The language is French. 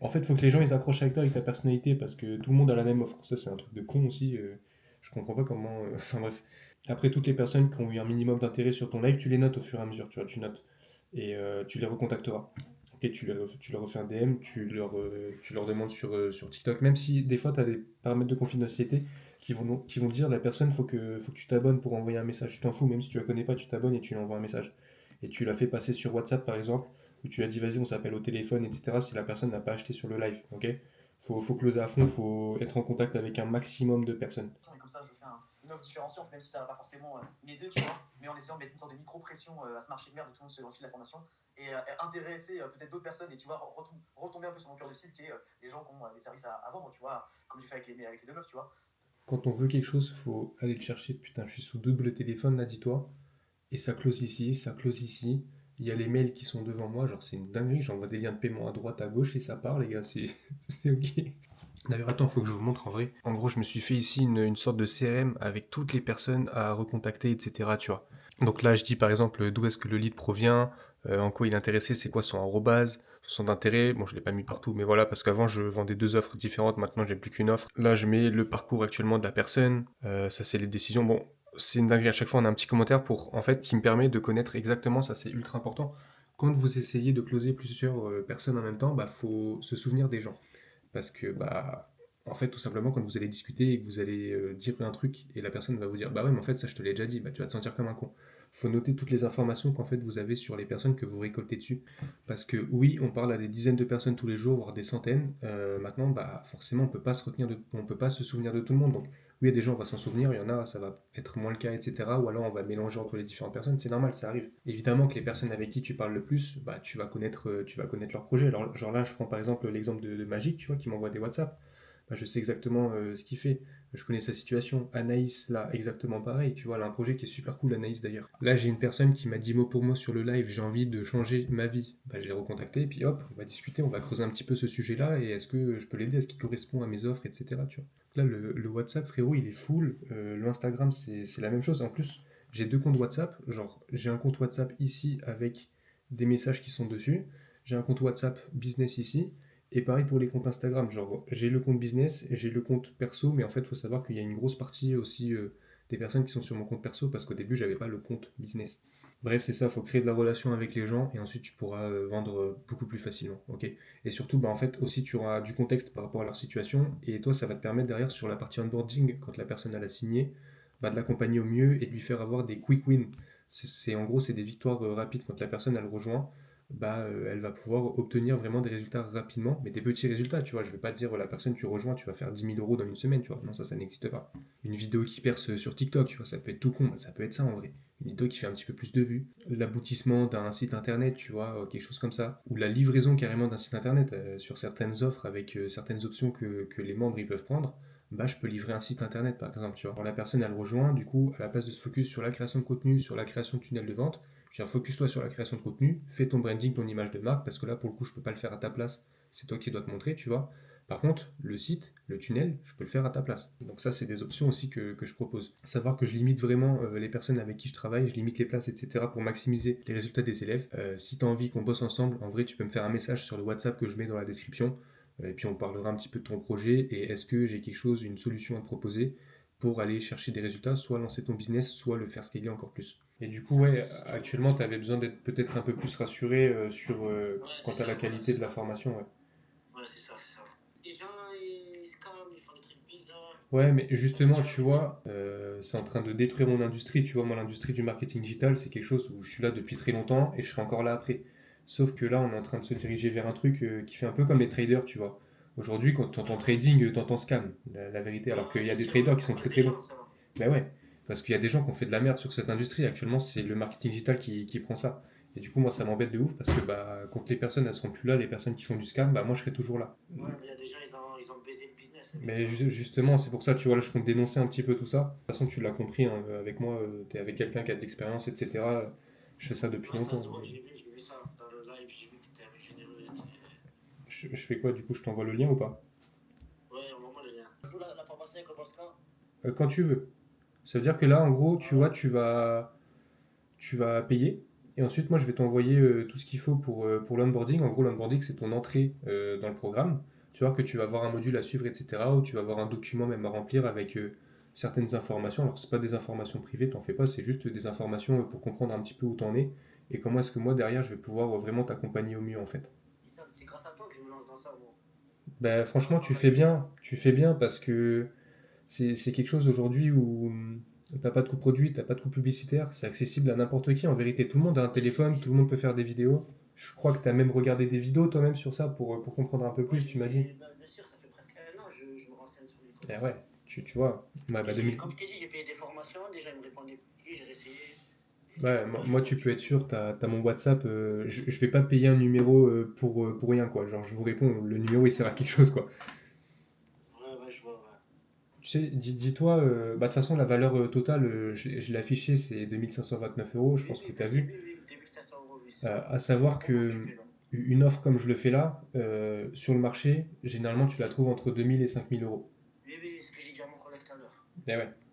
En fait, il faut que les gens ils accrochent avec toi, avec ta personnalité, parce que tout le monde a la même offre. Ça, c'est un truc de con aussi. Je comprends pas comment. Enfin bref. Après, toutes les personnes qui ont eu un minimum d'intérêt sur ton live, tu les notes au fur et à mesure, tu vois, tu notes. Et tu les recontacteras. Ok, tu leur refais un DM, tu leur demandes sur TikTok, même si des fois tu as des paramètres de confidentialité qui vont dire la personne, faut que tu t'abonnes pour envoyer un message. Tu t'en fous, même si tu la connais pas, tu t'abonnes et tu lui envoies un message. Et tu l'as fait passer sur WhatsApp par exemple, où tu as dit vas-y, on s'appelle au téléphone, etc. si la personne n'a pas acheté sur le live. Ok, faut closer à fond, faut être en contact avec un maximum de personnes. Et comme ça, je fais une offre différenciante, même si ça va pas forcément m'aider, tu vois, mais en essayant de mettre une sorte de micro-pression à ce marché de merde où tout le monde se refile la formation et intéresser peut-être d'autres personnes et tu vois, retomber un peu sur mon cœur de cible qui est les gens qui ont des services à vendre, tu vois, comme j'ai fait avec les deux meufs, tu vois. Quand on veut quelque chose, faut aller le chercher. Putain, je suis sous double téléphone là, dis-toi. Et ça close ici, ça close ici. Il y a les mails qui sont devant moi, genre c'est une dinguerie, j'envoie des liens de paiement à droite, à gauche et ça part les gars, c'est c'est ok. D'ailleurs attends, faut que je vous montre en vrai. En gros, je me suis fait ici une sorte de CRM avec toutes les personnes à recontacter, etc. Tu vois. Donc là, je dis par exemple d'où est-ce que le lead provient, en quoi il est intéressé, c'est quoi son arrobase, son intérêt. Bon, je l'ai pas mis partout, mais voilà, parce qu'avant je vendais deux offres différentes, maintenant j'ai plus qu'une offre. Là, je mets le parcours actuellement de la personne, ça c'est les décisions. Bon, c'est une dinguerie. À chaque fois, on a un petit commentaire pour, en fait, qui me permet de connaître exactement, ça c'est ultra important. Quand vous essayez de closer plusieurs personnes en même temps, bah faut se souvenir des gens. Parce que, bah, en fait, tout simplement, quand vous allez discuter et que vous allez dire un truc et la personne va vous dire, bah ouais, mais en fait, ça je te l'ai déjà dit, bah tu vas te sentir comme un con. Faut noter toutes les informations qu'en fait vous avez sur les personnes que vous récoltez dessus. Parce que oui, on parle à des dizaines de personnes tous les jours, voire des centaines. Maintenant, bah forcément, on peut pas se souvenir de tout le monde. Donc oui, il y a des gens, on va s'en souvenir, il y en a, ça va être moins le cas, etc. Ou alors on va mélanger entre les différentes personnes. C'est normal, ça arrive. Évidemment que les personnes avec qui tu parles le plus, bah tu vas connaître leur projet. Alors, genre là, je prends par exemple l'exemple de Magic, tu vois, qui m'envoie des WhatsApp. Bah, je sais exactement ce qu'il fait. Je connais sa situation. Anaïs, là, exactement pareil. Tu vois, elle a un projet qui est super cool, Anaïs d'ailleurs. Là, j'ai une personne qui m'a dit mot pour mot sur le live, j'ai envie de changer ma vie. Bah, je l'ai recontacté, et puis hop, on va discuter, on va creuser un petit peu ce sujet-là, et est-ce que je peux l'aider, est-ce qu'il correspond à mes offres, etc. Tu vois. Là, le WhatsApp, frérot, il est full. L'Instagram, c'est la même chose. En plus, j'ai deux comptes WhatsApp. Genre, j'ai un compte WhatsApp ici avec des messages qui sont dessus. J'ai un compte WhatsApp business ici. Et pareil pour les comptes Instagram, genre j'ai le compte business, j'ai le compte perso, mais en fait il faut savoir qu'il y a une grosse partie aussi des personnes qui sont sur mon compte perso parce qu'au début j'avais pas le compte business. Bref, c'est ça, il faut créer de la relation avec les gens et ensuite tu pourras vendre beaucoup plus facilement, ok. Et surtout, bah, en fait aussi tu auras du contexte par rapport à leur situation et toi ça va te permettre derrière sur la partie onboarding, quand la personne elle a signé, bah, de l'accompagner au mieux et de lui faire avoir des quick wins. En gros c'est des victoires rapides quand la personne elle rejoint, bah, elle va pouvoir obtenir vraiment des résultats rapidement, mais des petits résultats, tu vois. Je vais pas te dire, la personne, tu rejoins, tu vas faire 10 000 € dans une semaine, tu vois. Non, ça n'existe pas. Une vidéo qui perce sur TikTok, tu vois, ça peut être tout con, ça peut être ça en vrai. Une vidéo qui fait un petit peu plus de vues. L'aboutissement d'un site internet, tu vois, quelque chose comme ça. Ou la livraison carrément d'un site internet sur certaines offres avec certaines options que les membres ils peuvent prendre. Bah, je peux livrer un site internet par exemple, tu vois. Alors, la personne elle rejoint, du coup, à la place de se focus sur la création de contenu, sur la création de tunnels de vente, je veux dire, focus-toi sur la création de contenu, fais ton branding, ton image de marque, parce que là, pour le coup, je peux pas le faire à ta place, c'est toi qui dois te montrer, tu vois. Par contre, le site, le tunnel, je peux le faire à ta place. Donc ça, c'est des options aussi que je propose. Savoir que je limite vraiment les personnes avec qui je travaille, je limite les places, etc. pour maximiser les résultats des élèves. Si tu as envie qu'on bosse ensemble, en vrai, tu peux me faire un message sur le WhatsApp que je mets dans la description. Et puis on parlera un petit peu de ton projet et est-ce que j'ai quelque chose, une solution à te proposer pour aller chercher des résultats, soit lancer ton business, soit le faire scaler encore plus. Et du coup, ouais, actuellement, tu avais besoin d'être peut-être un peu plus rassuré sur Ouais, quant c'est à la ça, voilà, qualité c'est de la ça. formation. Ouais. Ouais, c'est ça, c'est ça. Les gens, ils se calment, ils font des trucs bizarres. Ouais, mais Ça veut justement, dire, tu vois, c'est en train de détruire mon industrie. Tu vois, moi, l'industrie du marketing digital, c'est quelque chose où je suis là depuis très longtemps et je serai encore là après. Sauf que là, on est en train de se diriger vers un truc qui fait un peu comme les traders, tu vois. Aujourd'hui, quand tu ouais, entends ouais. trading, tu entends scam, la vérité. Ouais, Alors qu'il ouais, y a bien des sûr, ouais, traders qui c'est à sont cause très des très bons. gens, ça. Ben ouais, parce qu'il y a des gens qui ont fait de la merde sur cette industrie. Actuellement, c'est le marketing digital qui prend ça. Et du coup, moi, ça m'embête de ouf parce que bah, quand les personnes elles seront plus là, les personnes qui font du scam, bah moi, je serai toujours là. Ouais, mais il y a des gens, ils ont baisé le business, et Mais putain. justement, c'est pour ça, tu vois, là, je compte dénoncer un petit peu tout ça. De toute façon, tu l'as compris hein, avec moi, tu es avec quelqu'un qui a de l'expérience, etc. Je fais ça depuis Ouais, ça longtemps. se voit, j'ai vu ça dans le live, j'ai vu que t'étais avec généreux. Je fais quoi, du coup, je t'envoie le lien ou pas? Ouais, envoie-moi le lien. Du coup, la formation, elle commence quand? Quand tu veux. Ça veut dire que là, en gros, tu Ah ouais? vois, tu vas payer. Et ensuite, moi, je vais t'envoyer tout ce qu'il faut pour l'onboarding. En gros, l'onboarding, c'est ton entrée dans le programme. Tu vois que tu vas avoir un module à suivre, etc. Ou tu vas avoir un document même à remplir avec certaines informations. Alors, c'est pas des informations privées, t'en fais pas, c'est juste des informations pour comprendre un petit peu où t'en es et comment est-ce que moi, derrière, je vais pouvoir vraiment t'accompagner au mieux, en fait. Putain, c'est grâce à toi que je me lance dans ça, moi. Ben, franchement, tu fais bien parce que c'est quelque chose aujourd'hui où t'as pas de coût produit, t'as pas de coût publicitaire, c'est accessible à n'importe qui. En vérité, tout le monde a un Ouais, téléphone, tout le monde peut faire des vidéos. Je crois que t'as même regardé des vidéos toi-même sur ça pour comprendre un peu ouais, plus, tu m'as dit. bien sûr, ça fait presque un an, je me renseigne sur les Eh trucs. ouais, tu vois. Ouais, Et bah 2000. comme je t'ai dit, j'ai payé des formations, déjà ils me répondaient plus, j'ai essayé. Et tu Ouais, vois, là, moi, tu peux être sûr, t'as mon WhatsApp. Je vais pas payer un numéro pour rien, quoi. Genre, je vous réponds, le numéro il sert à quelque chose, quoi. ouais, ouais, je vois, ouais. Tu sais, dis-toi, bah, de toute façon, la valeur totale, je l'ai affichée, c'est 2529 euros, je Oui, pense que oui, tu ben as j'ai vu. vu, oui, 2500 €, oui, c'est ça. À C'est une savoir promo que que tu fais là. une offre comme je le fais là, sur le marché, généralement, tu la trouves entre 2000 et 5000 euros. Oui, oui, ce que j'ai dit à mon collègue tout à l'heure. Eh ouais.